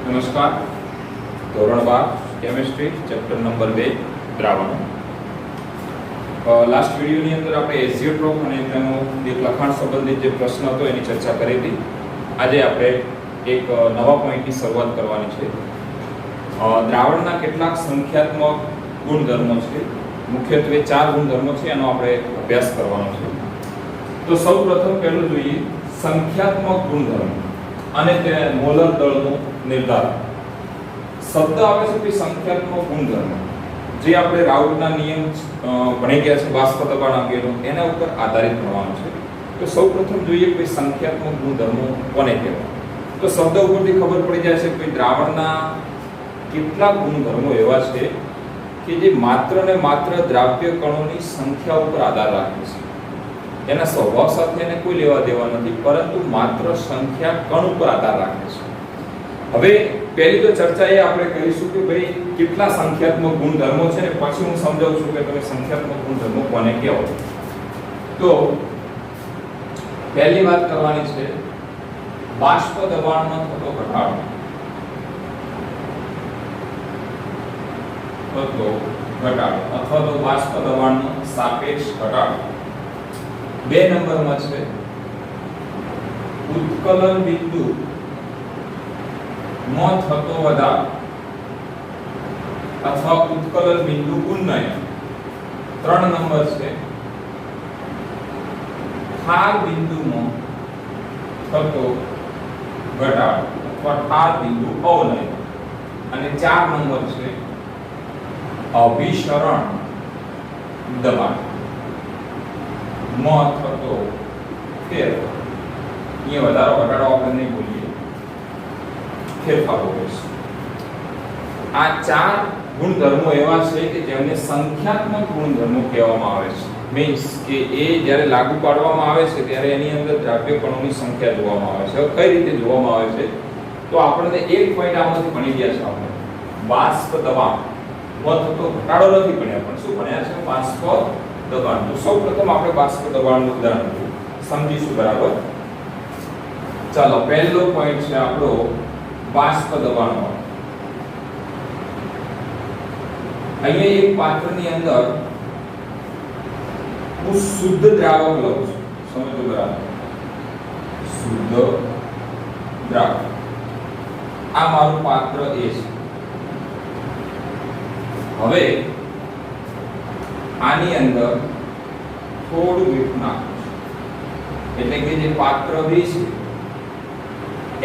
નમસ્કાર. ધોરણ 12 chemistry chapter number 2 દ્રાવણો. Last વિડિયોની અંદર આપણે એઝિયોટ્રોપ અને તેનો એક લખાણ સંબંધિત જે પ્રશ્ન હતો એની ચર્ચા કરી હતી. આજે આપણે એક નવા પોઈન્ટની શરૂઆત કરવાની છે. દ્રાવણના કેટલાક સંખ્યાત્મક ગુણધર્મો છે, મુખ્યત્વે 4 ગુણધર્મો છે, એનો આપણે અભ્યાસ કરવાનો છે. તો સૌપ્રથમ પહેલું જોઈએ સંખ્યાત્મક ગુણધર્મ અને તે મોલર દળનો નિર્ધારણ. શબ્દ આવે છે કે સંખ્યાત્મક ગુણધર્મ, જે આપણે રાઉટના નિયમ ભણી ગયા છે બાષ્પ દબાણ અંગેનો, એના ઉપર આધારિત ભણવાનું છે. તો સૌપ્રથમ જોઈએ કે સંખ્યાત્મક ગુણધર્મો કોને કહેવાય. તો શબ્દ ઉપરથી ખબર પડી જાય છે કે દ્રાવણના કેટલાક ગુણધર્મો એવા છે કે જે માત્ર ને માત્ર દ્રાવ્ય કણોની સંખ્યા ઉપર આધાર રાખે છે. એના સ્વભાવ સાથે એને કોઈ લેવા દેવા નથી, પરંતુ માત્ર સંખ્યા કણ ઉપર આધાર રાખે છે. હવે પહેલી તો ચર્ચા એ આપણે કરીશું કે ભાઈ કેટલા સંખ્યાત્મક ગુણધર્મો છે, ને પછી હું સમજાવું છું કે તમે સંખ્યાત્મક ગુણધર્મો કોને કહેવાય. તો પહેલી વાત કરવાની છે બાષ્પ દબાણમાં થતો ઘટાડો. અથવા તો બાષ્પ દબાણનો સાપેક્ષ ઘટાડો. 2 નંબરમાં છે ઉત્કલન બિંદુ માં થતો વધારો અથવા ઉત્કલન બિંદુ ઉન્નયન. 3 નંબર છે ઠાર બિંદુમાં થતો ઘટાડો અથવા ઠાર બિંદુ અવનયન. અને 4 નંબર છે અભિસરણ દબાણ માં થતો ફેરફાર. એ વધારો ઘટાડો આપણે નહીં બોલીએ, ફેરફાર હોય છે. આ 4 ગુણધર્મો એવા છે કે જેમને સંખ્યાત્મક ગુણધર્મો કહેવામાં આવે છે. મીન્સ કે એ જ્યારે લાગુ પાડવામાં આવે છે ત્યારે એની અંદર દ્રાવ્ય કણોની સંખ્યા જોવામાં આવે છે. કઈ રીતે જોવામાં આવે છે? તો આપણને એક પોઈન્ટ આમાંથી ભણી ગયા છે. આપણે બાષ્પ દબાણ માં થતો ઘટાડો નથી ભણ્યા, પણ શું ભણ્યા છે? બાષ્પ દબાણ. તો સૌપ્રથમ આપણે બાષ્પ દબાણનું ઉદાહરણ સમજીશું, બરાબર? ચાલો, પહેલો પોઈન્ટ છે આપણો બાષ્પ દબાણ. અહીંયા એક પાત્રની અંદર હું શુદ્ધ દ્રાવક લઉં છું. સમજો બરાબર? શુદ્ધ દ્રાવક. આ મારું પાત્ર A છે. હવે આની અંદર થોડું મીઠું નાખું છું, એટલે કે જે પાત્ર B છે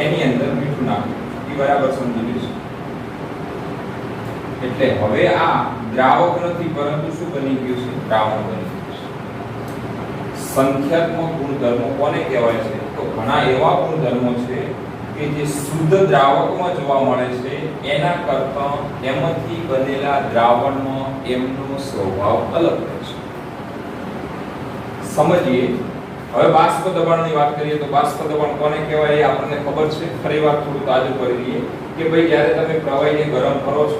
એની અંદર મીઠું નાખું છું. એ બરાબર સમજી લેજો. એટલે હવે આ દ્રાવક નથી, પરંતુ શું બની ગયું છે? દ્રાવણ બની ગયું છે. સંખ્યાત્મક ગુણધર્મો કોને કહેવાય છે? તો ઘણા એવા ગુણધર્મો છે કે જે શુદ્ધ દ્રાવકમાં જોવા મળે છે, એના કરતા એમાંથી બનેલા દ્રાવણમાં એમનો સ્વભાવ અલગ રહે છે. સમજીએ. હવે બાષ્પ દબાણની વાત કરીએ તો બાષ્પ દબાણ કોને કહેવાય એ આપણને ખબર છે. ફરીવાર થોડું તાજું કરી લઈએ કે ભાઈ જ્યારે તમે પ્રવાહીને ગરમ કરો છો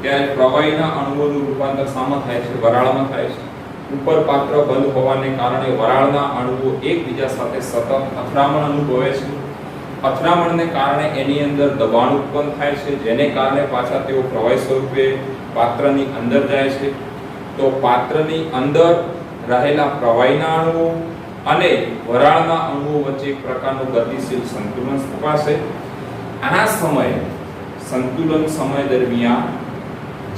ત્યારે પ્રવાહીના અણુઓનું રૂપાંતર શામાં થાય છે? વરાળમાં થાય છે. ઉપર પાત્ર બંધ હોવાને કારણે વરાળના અણુઓ એકબીજા સાથે સતત અથડામણ અનુભવે છે. અથડામણને કારણે એની અંદર દબાણ ઉત્પન્ન થાય છે, જેને કારણે પાછા તેઓ પ્રવાહી સ્વરૂપે પાત્રની અંદર જાય છે. તો પાત્રની અંદર રહેલા પ્રવાહીના અણુઓ અને વરાળના અણુઓ વચ્ચે એક પ્રકારનું ગતિશીલ સંતુલન સ્થપાશે. આ સમયે સંતુલન સમય દરમિયાન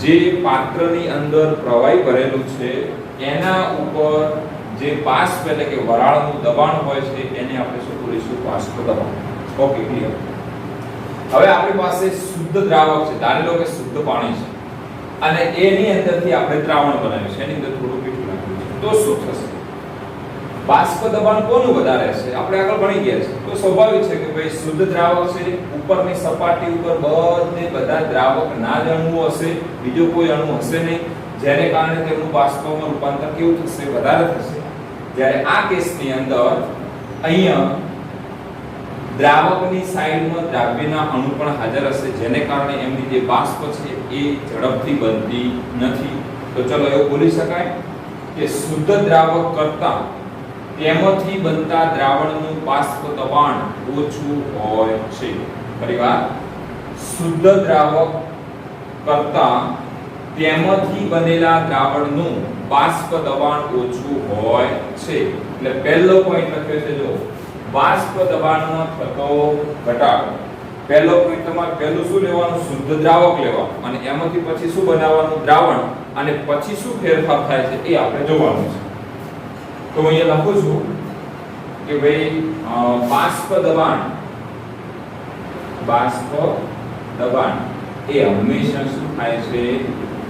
જે પાત્રની અંદર પ્રવાહી ભરેલું છે એના ઉપર જે બાષ્પ એટલે કે વરાળનું દબાણ હોય છે એને આપણે શું કહીશું? બાષ્પ દબાણ. Okay, clear. હવે આપણી પાસે શુદ્ધ દ્રાવક છે, ધારી લો કે શુદ્ધ પાણી છે, અને એની અંદરથી આપણે દ્રાવણ બનાવ્યું છે, એની અંદર થોડું મીઠું નાખ્યું છે. તો શું થશે? બાષ્પ દબાણ કોનું વધારે છે? આપણે આગળ ભણી ગયા છે. તો સ્વાભાવિક છે કે ભાઈ શુદ્ધ દ્રાવક છે, ઉપરની સપાટી ઉપર બધા દ્રાવકના જ અણુઓ હશે, બીજો કોઈ અણુ હશે નહીં, જેને કારણે તેમનું બાષ્પમાં રૂપાંતર કેવું થશે? વધારે થશે. જ્યારે આ કેસની અંદર અહીંયા દ્રાવકની સાઈડમાં દ્રાવ્યના અણુ પણ હાજર હશે, જેને કારણે એમની જે બાષ્પ છે એ ઝડપથી બનતી નથી. તો ચલો એવું બોલી શકાય કે શુદ્ધ દ્રાવક કરતા તેમાંથી બનતા દ્રાવણનું બાષ્પ દબાણ ઓછું હોય છે. ફરીવાર, શુદ્ધ દ્રાવક કરતા તેમાંથી બનેલા દ્રાવણનું બાષ્પ દબાણ ઓછું હોય છે. એટલે પહેલો પોઈન્ટ લખ્યો છે, જો બાષ્પ દબાણમાં થતો ઘટાડો. પહેલો પોઈન્ટ તમારે પહેલું શું લેવાનું? શુદ્ધ દ્રાવક લેવાનું, અને એમાંથી પછી શું બનાવવાનું? દ્રાવણ, અને પછી શું ફેરફાર થાય છે એ આપણે જોવાનું છે. તો અહીંયા લખું છું કે ભાઈ બાષ્પ દબાણ એ હંમેશા શું થાય છે?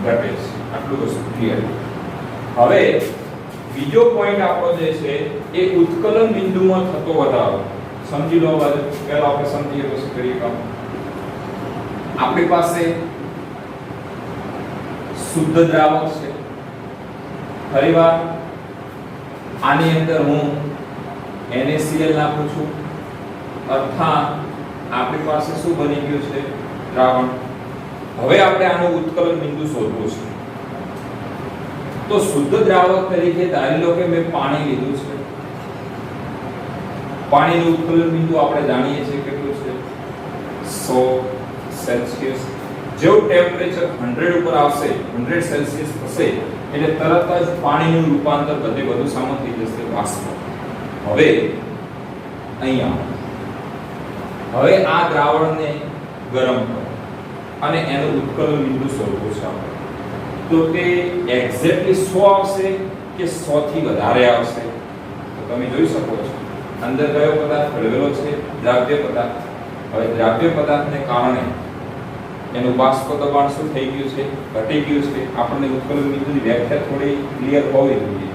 ઘટે છે. આટલું વસ્તુ ક્લિયર. હવે બીજો પોઈન્ટ આપણો જે છે એ ઉત્કલન બિંદુમાં થતો વધારો. સમજી લો. પહેલા આપણે સમજીએ પછી કરીએ કામ. આપણી પાસે શુદ્ધ દ્રાવક છે. ફરીવાર આની અંદર હું NaCl નાખું છું, અર્થાત આપણી પાસે શું બની ગયું છે? દ્રાવણ. હવે આપણે આનું ઉત્કલન બિંદુ શોધવું છે. તો શુદ્ધ દ્રાવક તરીકે ધારી લો કે મેં પાણી લીધું છે. પાણીનું ઉત્કલન બિંદુ આપણે જાણીએ છીએ કેટલું છે? 100 સેલ્સિયસ. જેવું ટેમ્પરેચર 100 ઉપર આવશે, 100 સેલ્સિયસ થશે, એટલે તરત જ પાણીનું રૂપાંતર બધું સામે થઈ જશે બાષ્પ. હવે અહીંયા હવે આ દ્રાવણને ગરમ કરો અને એનું ઉત્કલન બિંદુ શોધવું છે આપણે. તો તે એક્ઝેક્ટલી 100 આવશે કે 100 થી વધારે આવશે? તો તમે જોઈ શકો છો અંદર કયો પદાર્થ ભેળવેલો છે? દ્રાવ્ય પદાર્થ. હવે દ્રાવ્ય પદાર્થને કારણે એનું બાષ્પ દબાણ શું થઈ ગયું છે? ઘટી ગયું છે. આપણને ઉત્કલન બિંદુની વ્યાખ્યા થોડી ક્લિયર હોવી જોઈએ.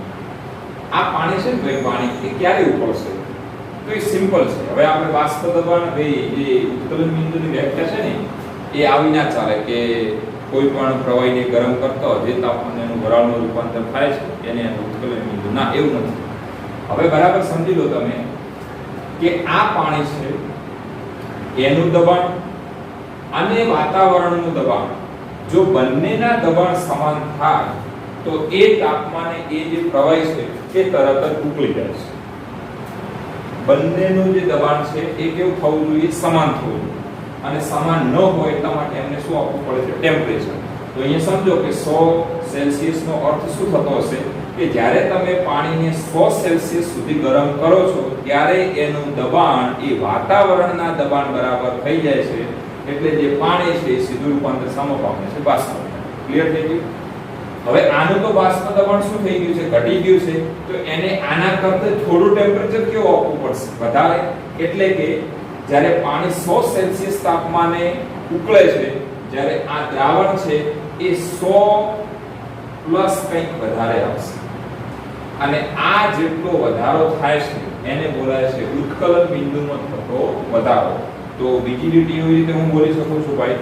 આ પાણી છે ને ભાઈ, પાણી એ ક્યારે ઉકળશે? તો એ સિમ્પલ છે. હવે આપણે બાષ્પ દબાણ ભાઈ જે ઉત્કલન બિંદુની વ્યાખ્યા છે ને એ આવી ના ચાલે કે કોઈ પણ પ્રવાહીને ગરમ કરતો જે તાપમાને એનું વરાળમાં રૂપાંતર થાય છે એને ઉત્કલન બિંદુ. ના, એવું નથી. હવે બરાબર સમજી લો તમે કે આ પાણી છે, એનું દબાણ અને વાતાવરણનું દબાણ જો બંનેના દબાણ સમાન થાય તો એ તાપમાને એ જે પ્રવાહી છે તે તરત જ ઉકળી જાય છે. બંનેનું જે દબાણ છે એ કેવું થવું જોઈએ? સમાન થવું જોઈએ. અને સમાન ન હોય એટલા માટે એમને શું આપવું પડે છે? ટેમ્પરેચર. તો અહીંયા સમજો કે 100 સેલ્સિયસ નો અર્થ શું થતો હશે કે જ્યારે તમે પાણીને 100 સેલ્સિયસ સુધી ગરમ કરો છો ત્યારે એનું દબાણ એ વાતાવરણના દબાણ બરાબર થઈ જાય છે. એટલે જે પાણી છે એ સીધું રૂપાંતર સામે પામે છે બાષ્પમાં. ક્લિયર થઈ ગયું? હવે આનું તો બાષ્પ દબાણ શું થઈ ગયું છે? ઘટી ગયું છે. તો એને આના કરતા થોડું ટેમ્પરેચર કેવું આપવું પડશે? વધારે. એટલે કે જ્યારે પાણી 100 સેલ્સિયસ તાપમાને ઉકળે છે, જ્યારે આ દ્રાવણ છે એ 100 પ્લસ કંઈક વધારે આવશે. અને આ જેટલો વધારો થાય છે એને બોલાય છે ઉત્કલન બિંદુમાં થતો વધારો. તો બીજી રીતે હું બોલી શકું છું ભાઈ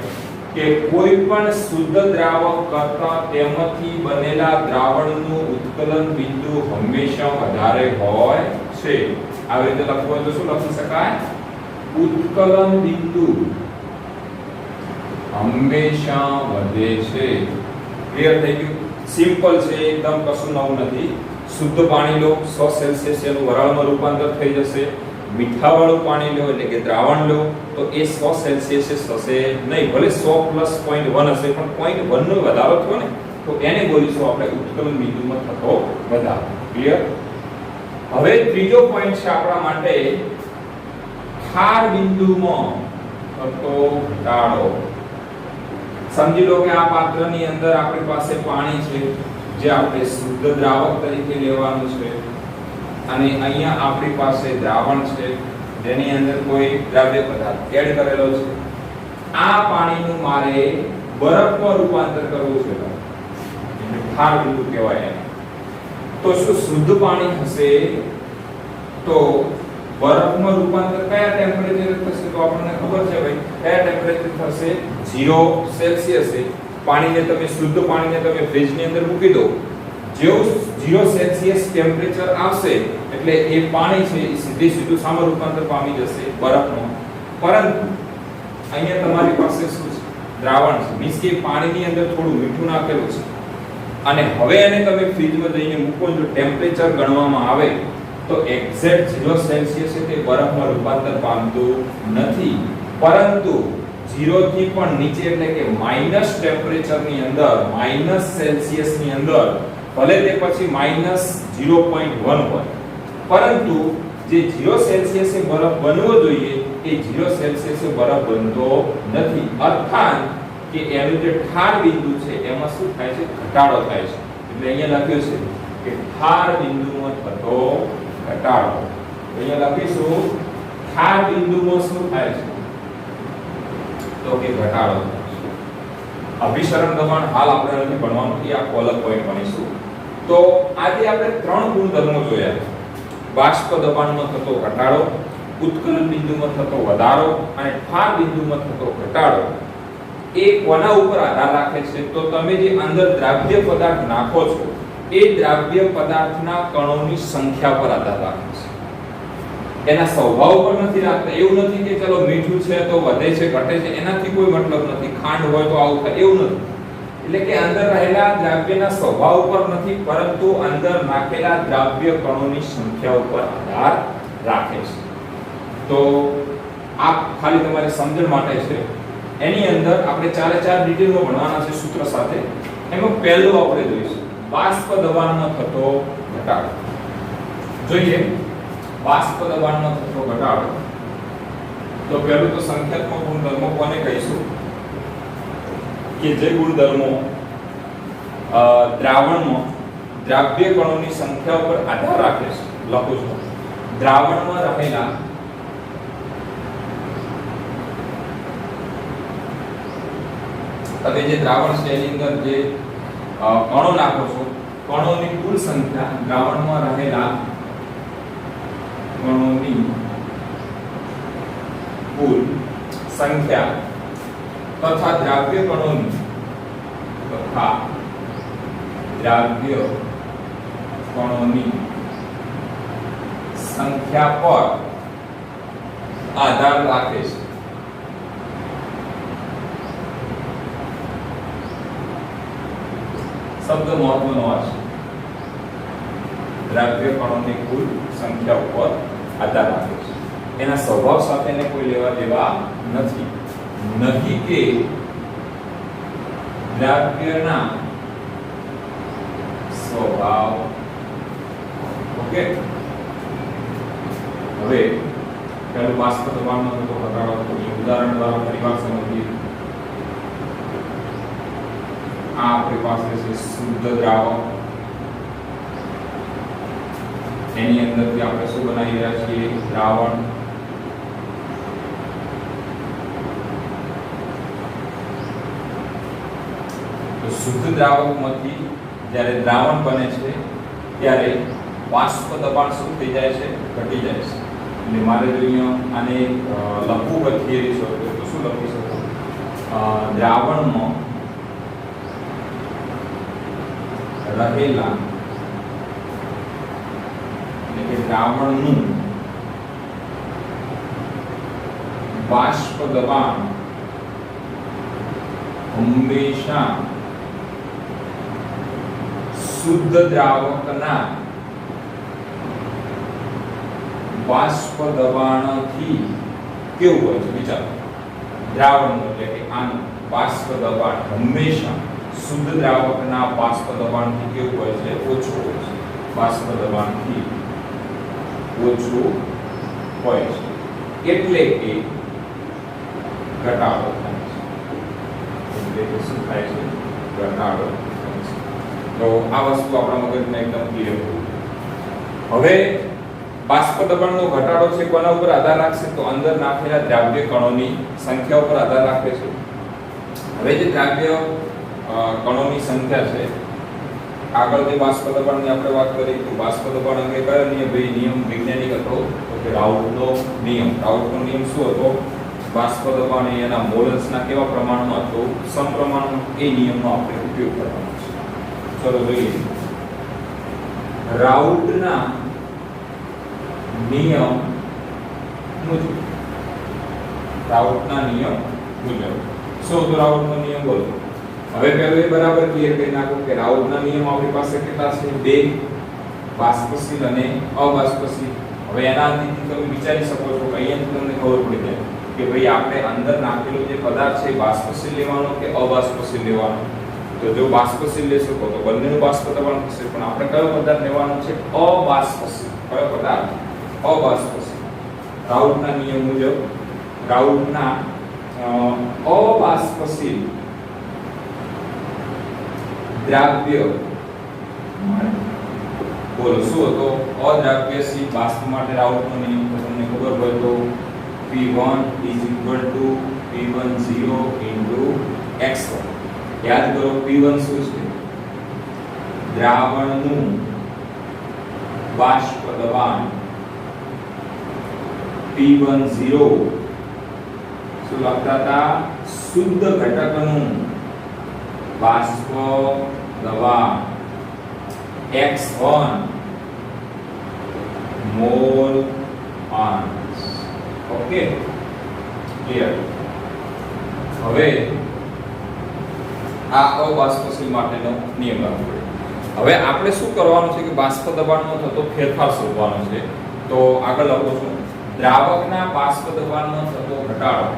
કે કોઈ પણ શુદ્ધ દ્રાવક કરતા તેમાંથી બનેલા દ્રાવણનું ઉત્કલન બિંદુ હંમેશા વધારે હોય છે. આવી રીતે લખવું હોય તો શું લખી શકાય? ઉત્કલન બિંદુ હંમેશા વધે છે. ક્લિયર થઈ ગયું? સિમ્પલ છે એકદમ, કશું નવું નથી. શુદ્ધ પાણી લો, 100 સેલ્સિયસ એનું વરાળમાં રૂપાંતર થઈ જશે. મીઠાવાળું પાણી લો એટલે કે દ્રાવણ લો તો એ 100 સેલ્સિયસ થશે નહીં. ભલે 100 પ્લસ 0.1 હશે પણ 0.1 નો વધારો થયો ને તો એને બોલીશું આપણે ઉત્કલન બિંદુમાં થતો વધારો. ક્લિયર? હવે ત્રીજો પોઈન્ટ છે આપણા માટે ખાર બિંદુમાં થતો ઘટાડો. સમજી લો કે આ પાત્રની અંદર આપણી પાસે પાણી છે જે આપણે શુદ્ધ દ્રાવક તરીકે લેવાનું છે અને અહીંયા આપણી પાસે દ્રાવણ છે જેની અંદર કોઈ દ્રાવ્ય પદાર્થ એડ કરેલો છે. આ પાણીનું મારે બરફમાં રૂપાંતર કરવું છે એટલે ખાર બિંદુ કહેવાય એને. તો શું શુદ્ધ પાણી હશે તો બરફમાં રૂપાંતર કયા ટેમ્પરેચરે થશે? તો આપણને ખબર છે ભાઈ કયા ટેમ્પરેચર થશે? 0 સેલ્સિયસે. પાણીને તમે શુદ્ધ પાણીને તમે ફ્રીજની અંદર મૂકી દો, જેવું 0 સેલ્સિયસ ટેમ્પરેચર આવશે એટલે એ પાણી છે એ સીધું સામે રૂપાંતર પામી જશે બરફમાં. પરંતુ અહીંયા તમારી પાસે શું છે? દ્રાવણ છે. મીન્સ કે પાણીની અંદર થોડું મીઠું નાખેલું છે અને હવે એને તમે ફ્રીજમાં જઈને મૂકો જો ટેમ્પરેચર ગણવામાં આવે તો એક્ઝેક્ટ 0 સેલ્સિયસ તે બરફમાં રૂપાંતર પામતું નથી. પરંતુ 0 થી પણ નીચે એટલે કે માઈનસ ટેમ્પરેચર ની અંદર માઈનસ સેલ્સિયસ ની અંદર ભલે તે પછી -0.1 હોય પરંતુ જે 0 સેલ્સિયસે બરફ બનવો જોઈએ એ 0 સેલ્સિયસે બરફ બનતો નથી અર્થાત કે એનું જે ઠાર બિંદુ છે એમાં શું થાય છે ઘટાડો થાય છે એટલે અહીંયા લખ્યું છે કે ઠાર બિંદુમાં થતો ઘટાડો અહીંયા લખીશું ઠાર બિંદુમાં શું થાય છે તો કે ઘટાડો અભિસરણ દબાણ હાલ આપણે નથી ભણવાનું એ આખો અલગ પોઈન્ટ ભણીશું તો આજે આપણે ત્રણ ગુણધર્મો જોયા બાષ્પ દબાણમાં થતો ઘટાડો ઉત્કલન બિંદુમાં થતો વધારો અને ઠાર બિંદુમાં થતો ઘટાડો એ કોના ઉપર આધાર રાખે છે તો તમે જે અંદર દ્રાવ્ય પદાર્થ નાખો છો એ દ્રાવ્ય પદાર્થના કણોની સંખ્યા પર આધાર રાખે છે એના સ્વભાવ પર નથી રાખતા એવું નથી કે ચલો મીઠું છે તો વધે છે ઘટે છે એનાથી કોઈ મતલબ નથી ખાંડ હોય તો આવું થાય એવું નથી એટલે કે અંદર રહેલા દ્રાવ્યના સ્વભાવ પર નથી પરંતુ અંદર નાખેલા દ્રાવ્ય કણોની સંખ્યા ઉપર આધાર રાખે છે તો આ ખાલી તમારી સમજણ માટે છે એની અંદર આપણે ચારે ચાર ડિટેલમાં ભણવાના છે સૂત્ર સાથે એમાં પહેલું આપણે જોઈશું બાષ્પ દબાણમાં થતો ઘટાડો જોઈએ બાષ્પ દબાણમાં થતો ઘટાડો તો પહેલું તો સંખ્યાત્મક ગુણધર્મો કોને કહીશું કે જે ગુણધર્મો દ્રાવણમાં દ્રાવ્ય કણોની સંખ્યા ઉપર આધાર રાખે છે લખું છું દ્રાવણમાં રહેલા તમે જે દ્રાવણ છે એની અંદર જે કણો નાખો છો કણોની કુલ સંખ્યા દ્રાવણમાં રહેલા કણોની કુલ સંખ્યા તથા દ્રાવ્ય કણોની સંખ્યા પર આધાર રાખે છે શબ્દ મહત્વનો છે દ્રાવ્ય કણોની કુલ સંખ્યા ઉપર આધાર રાખે છે એના સ્વભાવ સાથેને કોઈ લેવા દેવા નથી નહીં કે દ્રાવ્યના સ્વભાવ ઓકે હવે પહેલું બાષ્પ દબાણનો થતો ઘટાડો ઉદાહરણ દ્વારા ફરીવાર સમજીએ આ આપણી પાસે છે શુદ્ધ દ્રાવક એની અંદરથી આપણે શું બનાવી રહ્યા છીએ દ્રાવણ તો શુદ્ધ દ્રાવકમાંથી જ્યારે દ્રાવણ બને છે ત્યારે બાષ્પ દબાણ શું થઈ જાય છે ઘટી જાય છે એટલે મારે જો અહીંયા આને લખવું હોય થિયરી સ્વરૂપે તો શું લખી શકું દ્રાવણમાં રહેલા એટલે કે દ્રાવણનું બાષ્પ દબાણ હંમેશા શુદ્ધ દ્રાવકના બાષ્પ દબાણથી કેવું હોય છે વિચારો દ્રાવણનું એટલે કે આનું બાષ્પ દબાણ હંમેશા શુદ્ધ દ્રાવકના બાષ્પ દબાણથી કેવું હોય છે ઓછું હોય છે બાષ્પ દબાણથી ઓછું હોય છે એટલે કે ઘટાડો થાય છે એટલે કે શું થાય છે ઘટાડો થાય છે તો આ વસ્તુ આપણા મગજને એકદમ ક્લિયર હવે બાષ્પ દબાણનો ઘટાડો છે કોના ઉપર આધાર રાખશે તો અંદર નાખેલા દ્રાવ્ય કણોની સંખ્યા ઉપર આધાર રાખે છે હવે જે દ્રાવ્ય કણોની સંખ્યા છે આગળ જે બાષ્પ દબાણની આપણે વાત કરી તો બાષ્પ દબાણ અંગે કયો નિયમ બે નિયમ વૈજ્ઞાનિક હતો તો કે રાઉટનો નિયમ શું હતો બાષ્પ દબાણ એના મોલ્સના કેવા પ્રમાણમાં હતો સમપ્રમાણમાં એ નિયમનો આપણે ઉપયોગ કરવાનો છે ચલો જોઈએ રાઉટના નિયમ મુજબ રાઉટના નિયમ મુજબ શું હતો રાઉટનો નિયમ બોલો હવે પહેલું એ બરાબર ક્લિયર કરી નાખો કે રાઉટના નિયમ આપણી પાસે કેટલા છે બે બાષ્પશીલ અને અબાષ્પશીલ હવે એના અંતિમથી તમે વિચારી શકો છો કે અહીંયાથી તમને ખબર પડી જાય કે ભાઈ આપણે અંદર નાખેલો જે પદાર્થ છે બાષ્પશીલ લેવાનો કે અબાષ્પશીલ લેવાનો. તો જો બાષ્પશીલ લેશો તો બંનેનું બાષ્પ દબાણ થશે, પણ આપણે કયો પદાર્થ લેવાનો છે? અબાષ્પશીલ. કયો પદાર્થ? અબાષ્પશીલ. રાઉટના નિયમ મુજબ રાઉટના અબાષ્પશીલ દ્રાવ્ય બોલો શું હતો? અદ્રાવ્યશીલ બાષ્પ માટે રાઉટનો નિયમ તો તમને ખબર હોય તો P1 P10 x1. યાદ કરો P1 શું છે? દ્રાવણનું બાષ્પ દબાણ. P10 શું લખતા હતા? શુદ્ધ ઘટકનું બાષ્પ દબાણ. x1 મોલ અંશ. Okay, clear. હવે આ અબાષ્પશીલ માટેનો નિયમ લાગુ પડે. હવે આપણે શું કરવાનું છે કે બાષ્પ દબાણમાં થતો ફેરફાર શોધવાનો છે. તો આગળ લખો છું, દ્રાવકના બાષ્પ દબાણમાં થતો ઘટાડો.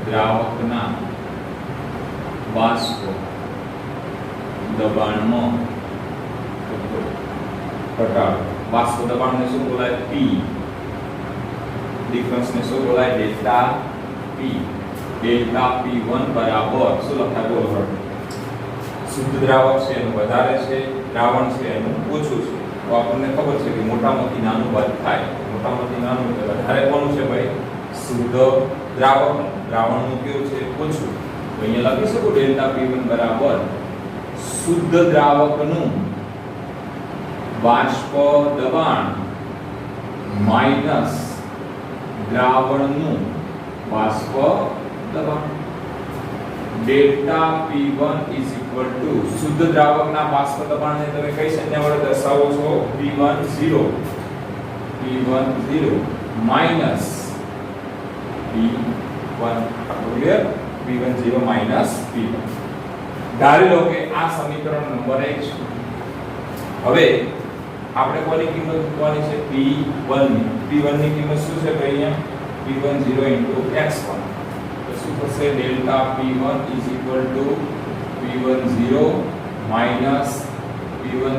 દ્રાવકના બાષ્પ દબાણમાં થતો ઘટાડો. બાષ્પ દબાણને શું બોલાય? P. ડિફરન્સને શું બોલાય? Delta P. ડેલ્ટા P1 બરાબર શું લખાય? બોલો. શુદ્ધ દ્રાવક છે એનું વધારે છે, દ્રાવણ છે એનું ઓછું છે. તો આપણને ખબર છે કે મોટામાંથી નાનું બાદ થાય. મોટામાંથી નાનું એટલે વધારે કોનું છે ભાઈ? શુદ્ધ દ્રાવક. દ્રાવણનું કેવું છે? ઓછું. તો અહીંયા લખી શકો ડેલ્ટા P1 બરાબર શુદ્ધ દ્રાવકનું બાષ્પ દબાણ માઈનસ દ્રાવણનું બાષ્પ દબાણ. ડેલ્ટા P1 શુદ્ધ દ્રાવકના બાષ્પ દબાણને તમે કઈ સંજ્ઞા વડે દર્શાવો છો? P10 minus P1. Clear? P10 minus P1. ધારી લો કે આ સમીકરણ નંબર 1 છે. હવે આપણે કોની કિંમત મૂકવાની છે? P1 ની. P1 ની કિંમત શું છે ભાઈ? અહીંયા P10 x1. તો શું થશે? Delta P1 P10 minus P10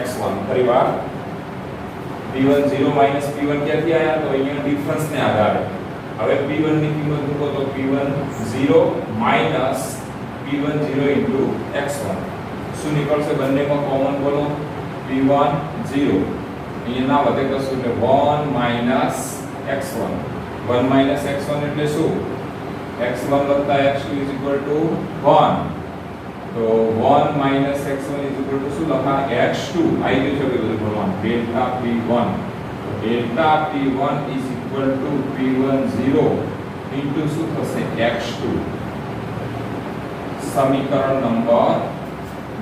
x1. ફરીવાર P10 માઈનસ P1 ક્યાંથી આયા? તો અહીંયા ડિફરન્સ ને આધારે. હવે P1 ની કિંમત મૂકો તો P10 માઈનસ P10 x1. શું નીકળશે? બંનેમાં કોમન બોલો. P10 અહીંયા ના વધે કશું એટલે 1 માઈનસ x1. 1 માઈનસ x1 એટલે શું? x1 વત્તા x2 1. તો 1 માઈનસ x1 શું લખાય? x2. આવી ગયું છે બધું બોલવાનું. Delta P1. તો ડેલ્ટા P1 P10 ઇન્ટુ શું થશે? x2. સમીકરણ નંબર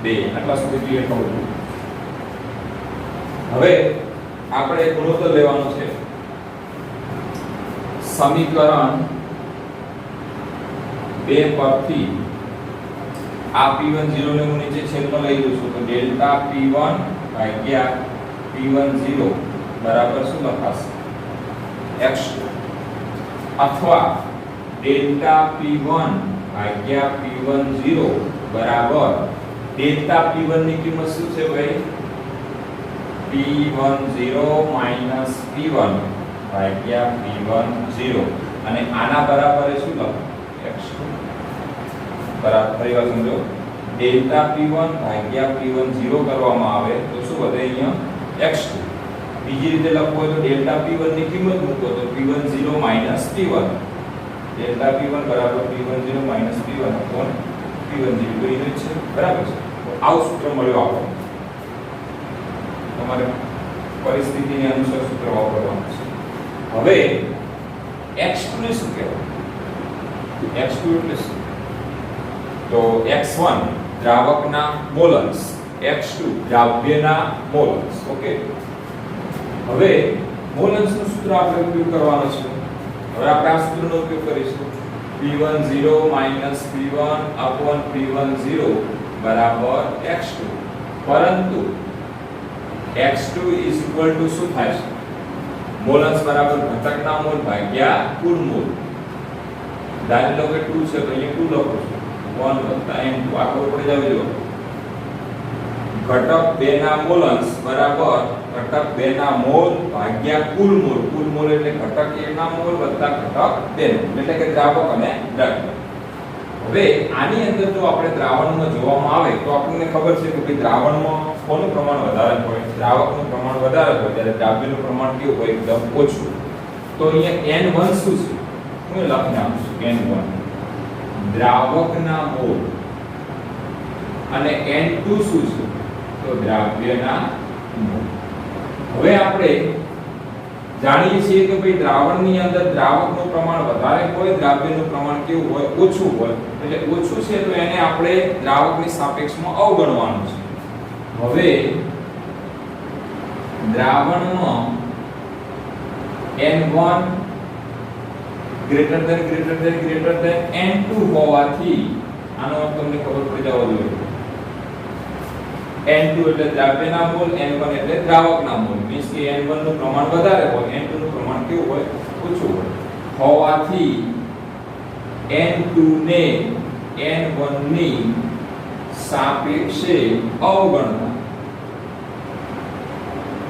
2. આટલા સુધી ક્લિયર થવું જોઈએ. હવે આપણે ગુણોત્તર લેવાનો છે. સમીકરણ 2 પરથી આ P10 ને હું નીચે છેદમાં લઈ લઉં છું. તો ડેલ્ટા P1 ભાગ્યા P10 બરાબર શું લખાશે? x2. અથવા ડેલ્ટા P1 ભાગ્યા P10 બરાબર ડેલ્ટા P1 ની કિંમત શું છે ભાઈ? P10 માઈનસ P1 ભાગ્યા P10 અને આના બરાબર શું લખો? x2 બરાબર. ફરીવાર સમજો, ડેલ્ટા P1 ભાગ્યા P10 કરવામાં આવે તો શું વધે? અહીંયા x2. બીજી રીતે લખવું હોય તો ડેલ્ટા P1 ની કિંમત મૂકો તો P10 minus P1. Delta P1 બરાબર P10 minus P1 upon P10 તો એ જ છે. બરાબર છે. તો આવું સૂત્ર મળ્યું આપણને. તમારે પરિસ્થિતિને અનુસાર સૂત્ર વાપરવાનું છે. હવે x2 ને શું કહેવાય? x2 એટલે શું? તો x1 દ્રાવકના મોલન્સ, x2 દ્રાવ્યના મોલન્સ. ઓકે, હવે મોલન્સનું સૂત્ર આપણે ઉપયોગ કરવાનો છે. હવે આપણે આ સૂત્રનો ઉપયોગ કરીશું. P10 minus P1 upon P10 બરાબર x2. પરંતુ x2 is equal to શું થાય છે? મોલન્સ બરાબર ઘટકના મોલ ભાગ્યા કુલ મોલ. ધારી લો કે 2 છે તો અહીંયા 2 લખું છું 1 + n2 આ ખબર પડી જાવી જોઈએ. ઘટક 2 ના મોલન્સ બરાબર ઘટક 2 ના મોલ ભાગ્યા કુલ મોલ. કુલ મોલ એટલે ઘટક 1 ના મોલ વત્તા ઘટક 2 નો, એટલે કે દ્રાવક અને દ્રવ્ય. હવે આની અંદર જો આપણે દ્રાવણમાં જોવામાં આવે તો આપણને ખબર છે કે ભાઈ દ્રાવણમાં કોનું પ્રમાણ વધારે હોય? દ્રાવકનું પ્રમાણ વધારે હોય ત્યારે દ્રાવ્યનું પ્રમાણ કેવું હોય? એકદમ ઓછું. તો અહીંયા n1 શું છે? હું લખી નાખું છું n1 દ્રાવકના મોલ અને n2 શું છે? તો દ્રાવ્યના મોલ. હવે આપણે જાણીએ છીએ કે ભાઈ દ્રાવણની અંદર દ્રાવકનું પ્રમાણ વધારે હોય, દ્રાવ્યનું પ્રમાણ કેવું હોય? ઓછું હોય. એટલે ઓછું છે તો એને આપણે દ્રાવકની સાપેક્ષમાં અવગણવાનું છે. હવે દ્રાવણમાં n1 > n2 હોવાથી આનો અર્થ તમને ખબર પડી જવો જોઈએ. n2 એટલે દ્રાવ્યના મોલ, n1 એટલે દ્રાવકના મોલ. મીન્સ કે n1 નું પ્રમાણ વધારે હોય, n2 નું પ્રમાણ કેવું હોય? ઓછું હોય. હોવાથી n2 ને n1 ની સાપેક્ષે અવગણતા.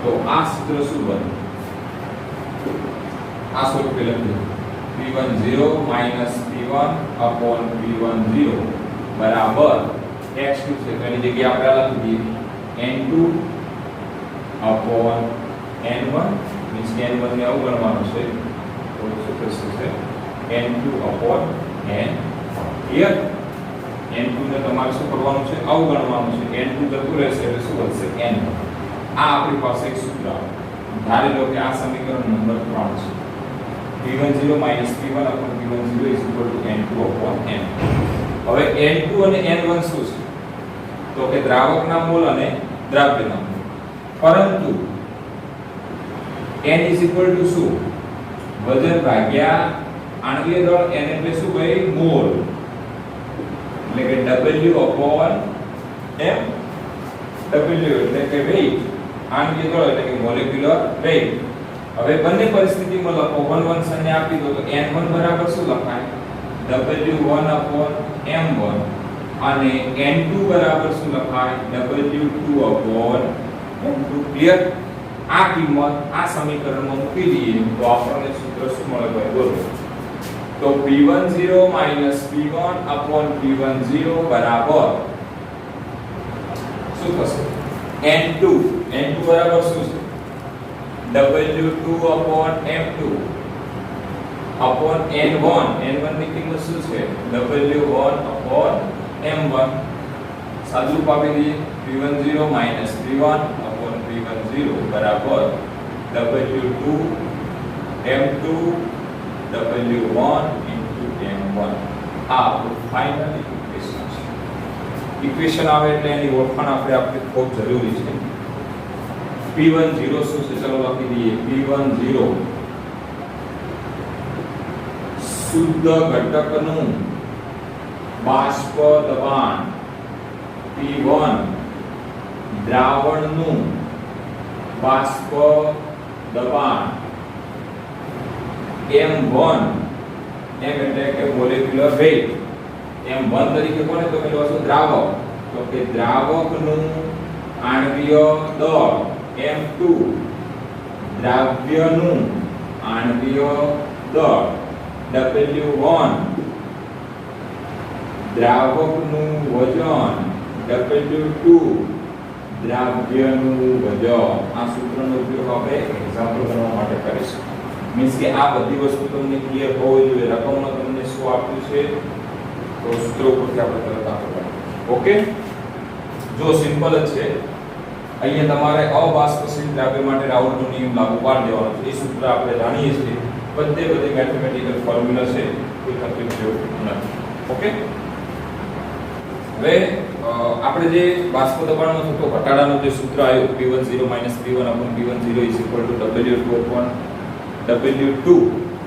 તો આ સૂત્ર શું બને? આ સ્વરૂપે લખીએ p10 - p1/p10 બરાબર x2 છે તો એની જગ્યાએ આપણે લખી દઈએ n2/n1 મીન્સ કે n1 ને અવગણવાનું છે તો સૂત્ર શું છે? n2/n. ક્લિયર? n2 ને તમારે શું કરવાનું છે? અવગણવાનું છે. n2 જતું રહેશે એટલે શું વધશે? n. આ આપણી પાસે એક સૂત્ર આવે. ધારી લો કે આ સમીકરણ નંબર 3 છે. p10 - p1/p10 = n2/n. હવે n2 અને n1 શું છે? તો કે દ્રાવકના મોલ અને દ્રાવ્યના મોલ. પરંતુ n શું? વજન ભાગ્યા આણ્વીય દળ. n એટલે શું ભાઈ? મોલ. એટલે કે W/m. W એટલે કે વેઇટ, આણ્વીય દળ એટલે કે મોલેક્યુલર વેઇટ. હવે બંને પરિસ્થિતિમાં લખો 1 1 સંજ્ઞા આપી દો તો n1 બરાબર શું લખાય? W1/m1 અને n2 બરાબર શું લખાય? W2/m2. ક્લિયર? આ કિંમત આ સમીકરણમાં મૂકી દઈએ તો આપણને સૂત્ર શું મળે ભાઈ? બોલો. તો p10 - p1/p10 બરાબર શું થશે? n2 બરાબર શું છે? W2/m2 n1 ની કિંમત શું છે? W1/m1. સાદુરૂપ આપી દઈએ p10 - p1/p10 બરાબર W2/m2 W1 * m1. આ આપણું ફાઇનલ ઇક્વેશન છે. ઇક્વેશન આવે એટલે એની ઓળખાણ આપણે ખૂબ જરૂરી છે. p10 શું છે? ચલો લખી દઈએ p10 શુદ્ધ ઘટકનું બાષ્પ દબાણ, p1 દ્રાવણનું બાષ્પ દબાણ, m1 એટલે કે મોલેક્યુલર વેઇટ. m1 તરીકે કોને તો મેળવો છો? દ્રાવક. તો કે દ્રાવકનું આણ્વીય દળ, m2 દ્રાવ્યનું આણ્વીય દળ, W1 દ્રાવકનું વજન, W2 દ્રાવ્યનું વજન. આ સૂત્રનો ઉપયોગ આપણે એક્ઝામ્પલ કરવા માટે કરીશું. મીન્સ કે આ બધી વસ્તુ તમને ક્લિયર હોવી જોઈએ. રકમમાં તમને શું આપ્યું છે તો સૂત્ર ઉપરથી આપણે તરત આપણે ઓકે. જો સિમ્પલ જ છે. અહીંયા તમારે અબાષ્પશીલ દ્રાવ્ય માટે રાઉલનો નિયમ લાગુ પાડી દેવાનો છે. એ સૂત્ર આપણે જાણીએ છીએ. બધે મેથમેટિકલ ફોર્મ્યુલા છે, કોઈ તકલીફ જેવું નથી. ઓકે. હવે આપણે જે બાષ્પ દબાણમાં થતો ઘટાડાનું જે સૂત્ર આવ્યું p10 - p1/p10 W2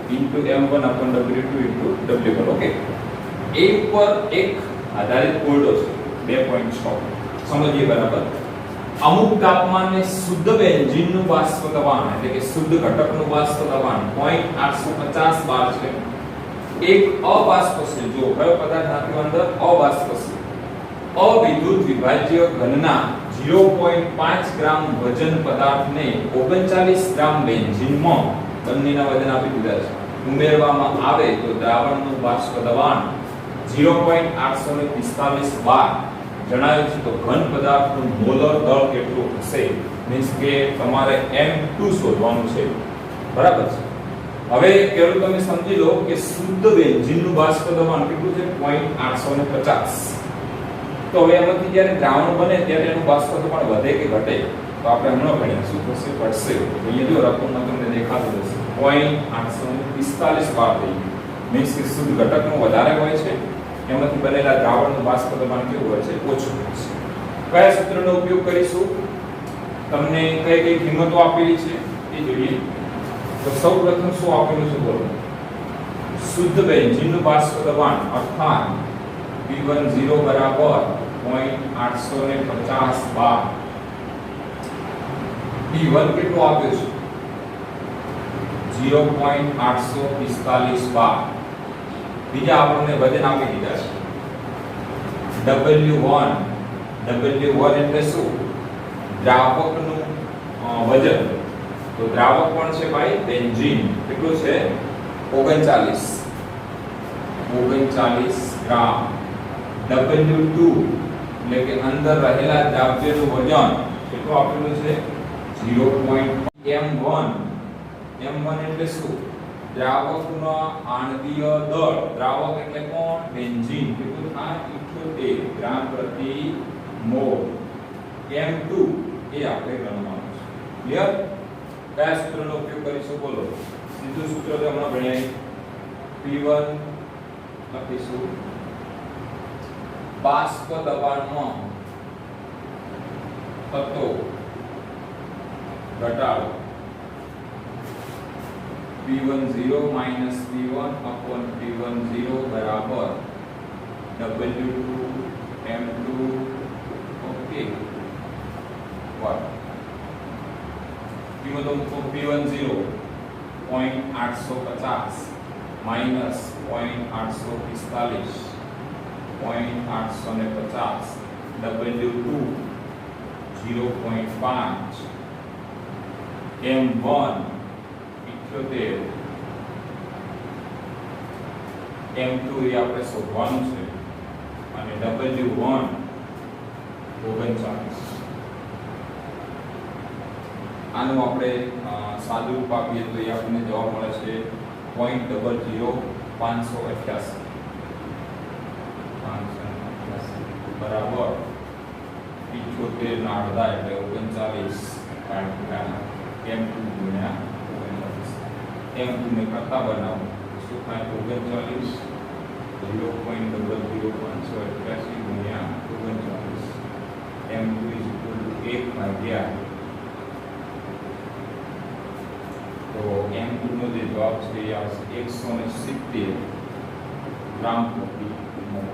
* m1/W2 okay. એ ઉપર એક આધારિત કોયડો છે 2.6. સમજીએ બરાબર. અમુક તાપમાને શુદ્ધ બેન્ઝીનનું બાષ્પ દબાણ એટલે કે શુદ્ધ ઘટકનું બાષ્પ દબાણ 0.850 બાર છે. એક અબાષ્પશીલ, જો કયો પદાર્થ નાખ્યો અંદર? અબાષ્પશીલ અવિદ્યુત વિભાજ્ય ઘનના 0.5 ગ્રામ વજન પદાર્થને 39 ગ્રામ બેન્ઝીનમાં બંનેના વજન આપી દીધા છે ઉમેરવામાં આવે તો દ્રાવણનું બાષ્પ દબાણ 0.845 બાર જણાવ્યું છે. તો ઘન પદાર્થનું મોલર દળ કેટલું હશે? મીન્સ કે તમારે M2 શોધવાનું છે. બરાબર છે. હવે કેવું તમે સમજી લો કે શુદ્ધ બેન્ઝીનનું બાષ્પ દબાણ કેટલું છે? 0.850. તો હવે એમાંથી જ્યારે દ્રાવણ બને ત્યારે એનું બાષ્પ દબાણ વધે કે ઘટે? તો આપણે હમણાં ભણીએ શું થશે? ઘટશે. અહીંયા જો રકમમાં તમને દેખાતું હશે 0.845 બાર થઈ ગયું. મીન્સ કે શુદ્ધ ઘટકનું વધારે હોય છે, એમાંથી બનેલા દ્રાવણનું બાષ્પ દબાણ કેવું હોય છે? ઓછું હોય છે. કયા સૂત્રનો ઉપયોગ કરીશું? તમને કઈ કઈ કિંમતો આપેલી છે એ જોઈએ. તો સૌપ્રથમ શું આપેલું છે બોલો? શુદ્ધ બેન્ઝીનનું બાષ્પ દબાણ અર્થાત P10 બરાબર 0.850 બાર. P1 કેટલું આપ્યું છે? 0.845 બાર. બીજા આપણને વજન આપી દીધા છે W1. W1 એટલે શું? દ્રાવકનું વજન. તો દ્રાવક કોણ છે ભાઈ? બેન્ઝીન. કેટલું છે? 39 ગ્રામ. W2 એટલે કે અંદર રહેલા દ્રાવ્યનું વજન કેટલું આપેલું છે? 0.M1. M1 એટલે શું? દ્રાવકનો આણ્વીય દળ. દ્રાવક એટલે કોણ? બેન્ઝીન. કેટલું થાય? 78 ગ્રામ પ્રતિ મોલ. M2 એ આપણે ગણવાનું છે. ક્લિયર? કયા સૂત્રનો ઉપયોગ કરીશું બોલો? સીધું સૂત્ર તો હમણાં ભણ્યા. P1 લખીશું બાષ્પ દબાણમાં થતો ઘટાડો P10 P1 P10 બરાબર W2 M2 ઓકે what કિંમતો મૂકો. P10 0.850 minus 0.845 0.850 W2 0.5 M1 78 M2 એ આપણે શોધવાનું છે અને W1 39. આનું આપણે સાદું રૂપ આપીએ તો એ આપણને જવાબ મળે છે 0.00588 બરાબર 78 ના અડધા એટલે 39 ભાગ્યા M2 ગુણ્યા 39. M2 ને કરતા બનાવો શું થાય? 39 0.00588 ગુણ્યા 39. M2 1 ભાગ્યા તો M2 નો જે જવાબ છે એ આવશે 170 ગ્રામ પ્રતિ મોલ.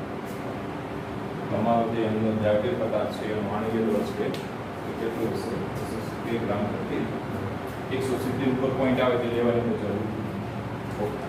તમારો જે અંદર દ્રાવ્ય પદાર્થ છે એનો આણ્વીય દળ છે તો કેટલું હશે? 170 ગ્રામ પ્રતિ 170 ઉપર પોઈન્ટ આવે તો લેવાની જરૂર. ઓકે.